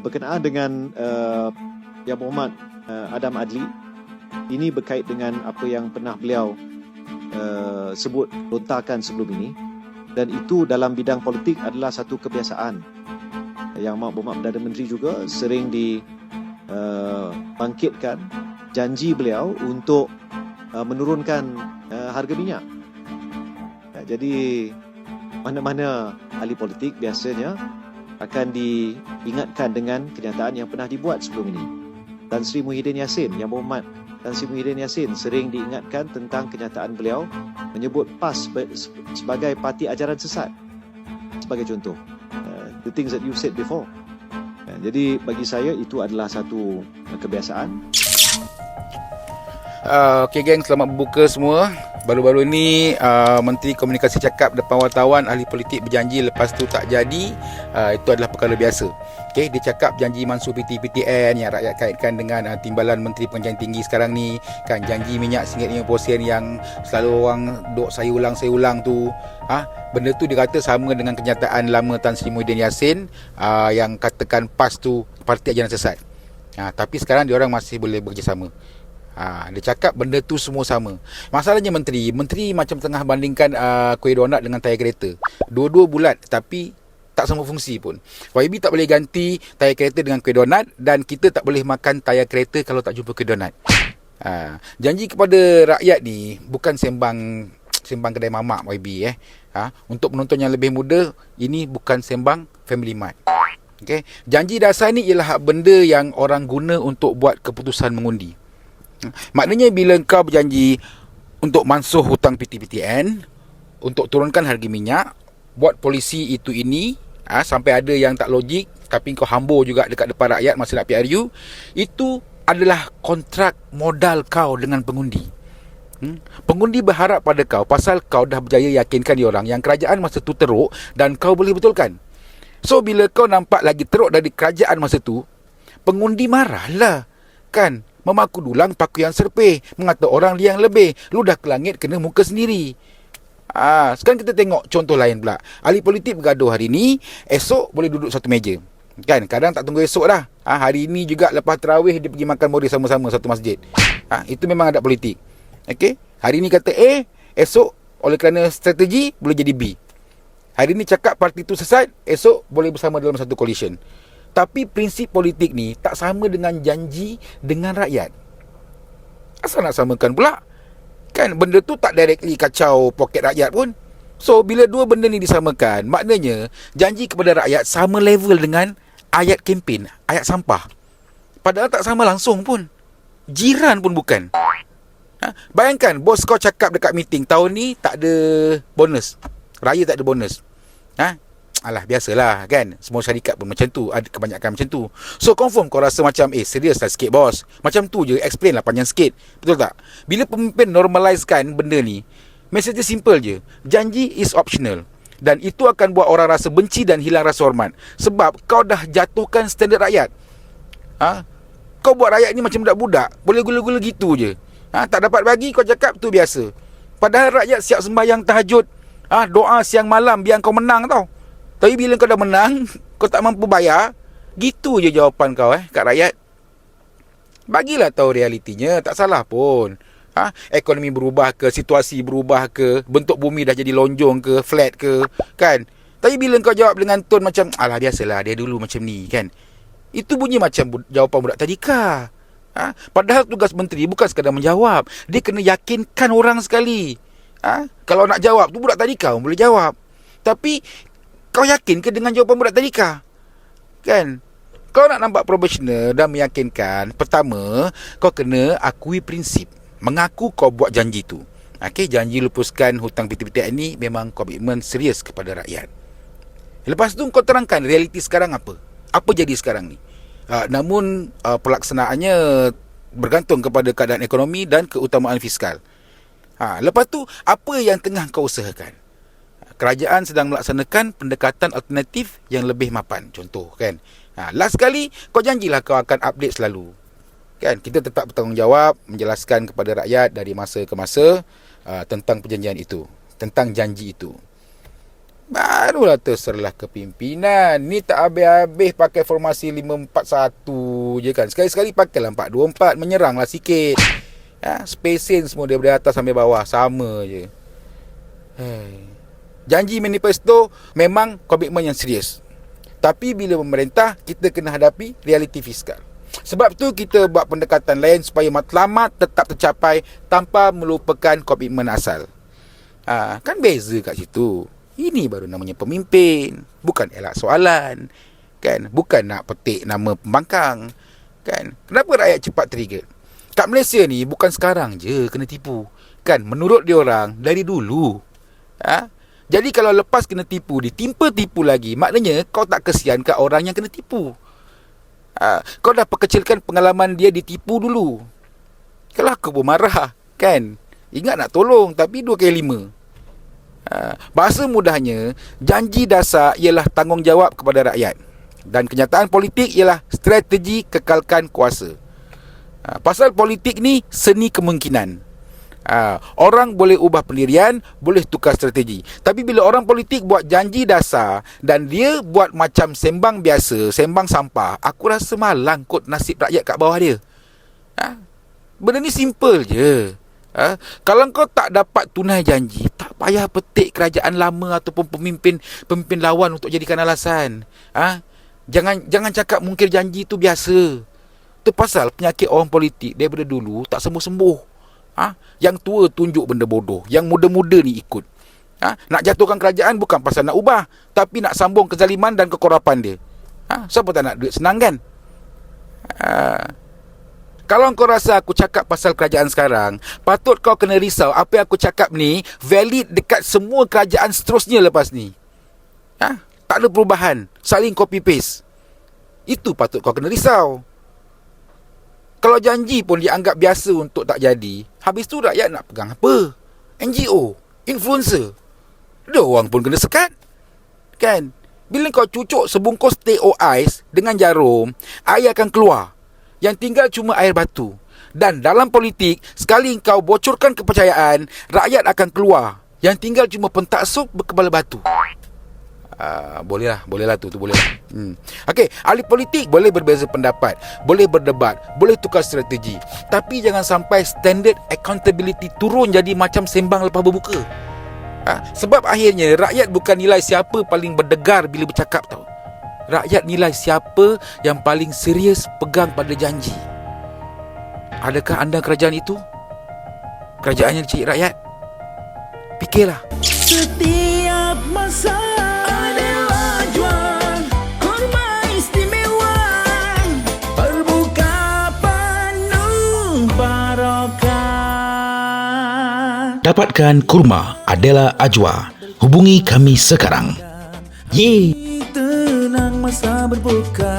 berkenaan dengan Yang Berhormat Adam Adli. Ini berkait dengan apa yang pernah beliau sebut lontarkan sebelum ini, dan itu dalam bidang politik adalah satu kebiasaan. Yang Berhormat Perdana Menteri juga sering dibangkitkan janji beliau untuk menurunkan harga minyak. Jadi mana-mana ahli politik biasanya akan diingatkan dengan kenyataan yang pernah dibuat sebelum ini. Tan Sri Muhyiddin Yassin, Yang Berhormat Tan Sri Muhyiddin Yassin sering diingatkan tentang kenyataan beliau menyebut PAS sebagai parti ajaran sesat, sebagai contoh. The things that you said before. Jadi bagi saya itu adalah satu kebiasaan. Okey geng, selamat berbuka semua. Baru-baru ni Menteri Komunikasi cakap depan wartawan ahli politik berjanji lepas tu tak jadi. Itu adalah perkara biasa. Okey, dia cakap janji mansuh PTPTN yang rakyat kaitkan dengan timbalan Menteri Pengajian Tinggi sekarang ni, kan janji minyak RM1.50 yang selalu orang duk saya ulang tu. Benda tu dia kata sama dengan kenyataan lama Tan Sri Muhyiddin Yassin yang katakan PAS tu parti ajaran sesat. Tapi sekarang dia orang masih boleh bekerjasama. Dia cakap benda tu semua sama. Masalahnya Menteri macam tengah bandingkan kuih donat dengan tayar kereta. Dua-dua bulat tapi tak sama fungsi pun. YB tak boleh ganti tayar kereta dengan kuih donat, dan kita tak boleh makan tayar kereta kalau tak jumpa kuih donat. Janji kepada rakyat ni bukan sembang kedai mamak YB Untuk penonton yang lebih muda, ini bukan sembang Family Mart. Okay? Janji dasar ni ialah benda yang orang guna untuk buat keputusan mengundi. Maknanya bila kau berjanji untuk mansuh hutang PTPTN, untuk turunkan harga minyak, buat polisi itu ini, sampai ada yang tak logik, tapi kau hambur juga dekat depan rakyat masa nak PRU, itu adalah kontrak modal kau dengan pengundi. Pengundi berharap pada kau pasal kau dah berjaya yakinkan diorang yang kerajaan masa tu teruk dan kau boleh betulkan. So bila kau nampak lagi teruk dari kerajaan masa tu, pengundi marahlah, kan? Memaku dulang paku yang serpeh, mengata orang liang lebih, lu dah ke langit kena muka sendiri. Sekarang kita tengok contoh lain pula. Ahli politik bergaduh hari ni, esok boleh duduk satu meja, kan? Kadang tak tunggu esok dah. Hari ni juga lepas tarawih dia pergi makan mori sama-sama satu masjid. Itu memang ada politik. Okey, hari ni kata A, esok oleh kerana strategi boleh jadi B. Hari ni cakap parti tu sesat, esok boleh bersama dalam satu coalition. Tapi prinsip politik ni tak sama dengan janji dengan rakyat. Asal nak samakan pula? Kan benda tu tak directly kacau poket rakyat pun. So bila dua benda ni disamakan, maknanya janji kepada rakyat sama level dengan ayat kempen, ayat sampah. Padahal tak sama langsung pun. Jiran pun bukan. Bayangkan bos kau cakap dekat meeting, tahun ni tak ada bonus, raya tak ada bonus. Alah, biasalah kan, semua syarikat pun macam tu, ada kebanyakan macam tu. So confirm kau rasa macam serius lah sikit bos, macam tu je, explain lah panjang sikit. Betul tak? Bila pemimpin normalizekan benda ni, message dia simple je, janji is optional. Dan itu akan buat orang rasa benci dan hilang rasa hormat. Sebab kau dah jatuhkan standard rakyat. Kau buat rakyat ni macam budak-budak, boleh gula-gula gitu je. Tak dapat bagi kau cakap tu biasa. Padahal rakyat siap sembahyang tahajud, doa siang malam biar kau menang tau. Tapi bila kau dah menang, kau tak mampu bayar, gitu je jawapan kau kat rakyat. Bagilah tahu realitinya, tak salah pun. Ekonomi berubah ke, situasi berubah ke, bentuk bumi dah jadi lonjong ke, flat ke, kan? Tapi bila kau jawab dengan tone macam, alah biasalah, dia dulu macam ni, kan? Itu bunyi macam jawapan budak tadika. Padahal tugas menteri bukan sekadar menjawab, dia kena yakinkan orang sekali. Kalau nak jawab tu budak tadika pun boleh jawab. Tapi kau yakin ke dengan jawapan budak tadika? Kan? Kau nak nampak profesional dan meyakinkan, pertama, kau kena akui prinsip. Mengaku kau buat janji tu. Janji lepaskan hutang PTPTN ni memang komitmen serius kepada rakyat. Lepas tu kau terangkan realiti sekarang apa? Apa jadi sekarang ni? Namun pelaksanaannya bergantung kepada keadaan ekonomi dan keutamaan fiskal. Lepas tu, apa yang tengah kau usahakan? Kerajaan sedang melaksanakan pendekatan alternatif yang lebih mapan. Contoh kan, last kali kau janjilah kau akan update selalu, kan? Kita tetap bertanggungjawab menjelaskan kepada rakyat dari masa ke masa tentang perjanjian itu, tentang janji itu. barulah terserlah kepimpinan. Ni tak habis-habis pakai formasi 5-4-1 je kan. Sekali-sekali pakailah 4-2-4, menyeranglah sikit. Spacing semua daripada atas sampai bawah sama je. Janji manifesto memang komitmen yang serius. Tapi bila pemerintah, kita kena hadapi realiti fiskal. Sebab tu kita buat pendekatan lain supaya matlamat tetap tercapai tanpa melupakan komitmen asal. Kan beza kat situ. Ini baru namanya pemimpin, bukan elak soalan, kan? Bukan nak petik nama pembangkang, kan? Kenapa rakyat cepat trigger? Kat Malaysia ni bukan sekarang je kena tipu, kan? Menurut diorang dari dulu. Jadi kalau lepas kena tipu, ditimpa tipu lagi, maknanya kau tak kesian kat orang yang kena tipu. Kau dah perkecilkan pengalaman dia ditipu dulu. Kalau aku pun marah, kan? Ingat nak tolong, tapi 2 kali 5. Bahasa mudahnya, janji dasar ialah tanggungjawab kepada rakyat. Dan kenyataan politik ialah strategi kekalkan kuasa. Pasal politik ni seni kemungkinan. Orang boleh ubah pendirian, boleh tukar strategi. Tapi bila orang politik buat janji dasar dan dia buat macam sembang biasa, sembang sampah, aku rasa malang kot nasib rakyat kat bawah dia. Benda ni simple je. Kalau kau tak dapat tunai janji, tak payah petik kerajaan lama ataupun pemimpin lawan untuk jadikan alasan. Jangan cakap mungkir janji tu biasa. Itu pasal penyakit orang politik daripada dulu tak sembuh-sembuh. Yang tua tunjuk benda bodoh, yang muda-muda ni ikut. Nak jatuhkan kerajaan bukan pasal nak ubah, tapi nak sambung kezaliman dan kekorapan dia. Siapa tak nak duit senang kan? Kalau kau rasa aku cakap pasal kerajaan sekarang, patut kau kena risau apa yang aku cakap ni valid dekat semua kerajaan seterusnya lepas ni. Tak ada perubahan, saling copy paste. Itu patut kau kena risau. Kalau janji pun dianggap biasa untuk tak jadi, habis tu rakyat nak pegang apa? NGO, influencer. Dia orang pun kena sekat, kan? Bila kau cucuk sebungkus teh ais dengan jarum, air akan keluar. Yang tinggal cuma air batu. Dan dalam politik, sekali kau bocorkan kepercayaan, rakyat akan keluar. Yang tinggal cuma pentaksub berkepala batu. Boleh lah tu boleh lah. Okey, ahli politik boleh berbeza pendapat, boleh berdebat, boleh tukar strategi. Tapi jangan sampai standard accountability turun jadi macam sembang lepas berbuka. Sebab akhirnya rakyat bukan nilai siapa paling berdegar bila bercakap tau. Rakyat nilai siapa yang paling serius pegang pada janji. Adakah anda kerajaan itu? Kerajaan yang dicari rakyat? Fikirlah. Setiap masa adalah juang, kurma istimewa, berbuka penuh barokah. Dapatkan kurma Adela Ajwa. Hubungi kami sekarang. Yeay. Tenang masa berbuka.